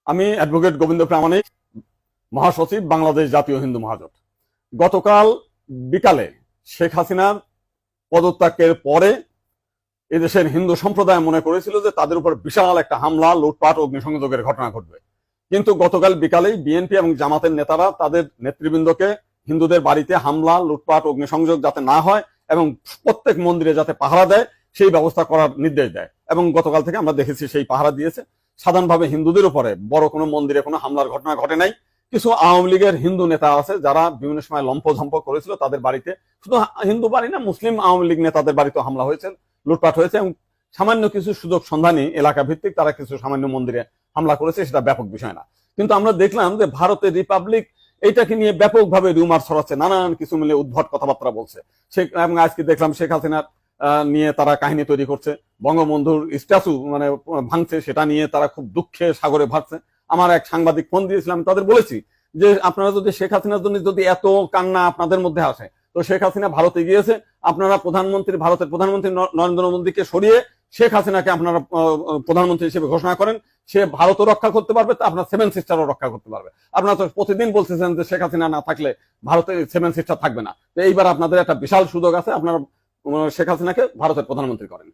আমি অ্যাডভোকেট গোবিন্দ প্রামাণিক, মহাসচিব, বাংলাদেশ জাতীয় হিন্দু মহাজোট। গতকাল বিকালে শেখ হাসিনার পদত্যাগের পরে এদেশের হিন্দু সম্প্রদায় মনে করেছিল যে তাদের উপর বিশাল একটা হামলা, লুটপাট, অগ্নিসংযোগের ঘটনা ঘটবে। কিন্তু গতকাল বিকালেই বিএনপি এবং জামাতের নেতারা তাদের নেতৃবৃন্দকে হিন্দুদের বাড়িতে হামলা, লুটপাট, অগ্নিসংযোগ যাতে না হয় এবং প্রত্যেক মন্দিরে যাতে পাহারা দেয় সেই ব্যবস্থা করার নির্দেশ দেয়। এবং গতকাল থেকে আমরা দেখেছি সেই পাহারা দিয়েছে। সাধারণভাবে হিন্দুদের উপরে বড় কোনো মন্দিরে কোনো হামলার ঘটনা ঘটে নাই। কিছু আওয়ামী লীগের হিন্দু নেতা আছে যারা বিভিন্ন সময় লম্পঝম্প করেছিল, তাদের বাড়িতে, শুধু হিন্দু বাড়ি না, মুসলিম আওয়ামী লীগ নেতাদের বাড়িতে হামলা হয়েছে, লুটপাট হয়েছে এবং সামান্য কিছু সুযোগ সন্ধানী এলাকা ভিত্তিক তারা কিছু সামান্য মন্দিরে হামলা করেছে, সেটা ব্যাপক বিষয় না। কিন্তু আমরা দেখলাম যে ভারতের রিপাবলিক এইটাকে নিয়ে ব্যাপকভাবে রিউমার ছড়াচ্ছে, নানান কিছু মিলে উদ্ভট কথাবার্তা বলছে। এবং আজকে দেখলাম শেখ হাসিনার নিয়ে তারা কাহিনী তৈরি করছে, বঙ্গবন্ধুর স্ট্যাচু মানে ভাঙছে, সেটা নিয়ে তারা খুব দুঃখে সাগরে ভাসছে। আমার এক সাংবাদিক ফোন দিয়েছিলাম, তাদের বলেছি যে আপনারা যদি শেখ হাসিনার জন্য যদি এত কান্না আপনাদের মধ্যে আসে, তো শেখ হাসিনা ভারতে গিয়েছে, আপনারা ভারতের প্রধানমন্ত্রী নরেন্দ্র মোদীকে সরিয়ে শেখ হাসিনাকে আপনারা প্রধানমন্ত্রী হিসেবে ঘোষণা করেন। সে ভারতও রক্ষা করতে পারবে, তা আপনার সেভেন সিস্টারও রক্ষা করতে পারবে। আপনারা তো প্রতিদিন বলতেছেন যে শেখ হাসিনা না থাকলে ভারতের সেভেন সিস্টার থাকবে না। তো এইবার আপনাদের একটা বিশাল সুযোগ আছে, আপনারা শেখ হাসিনাকে ভারতের প্রধানমন্ত্রী করেন।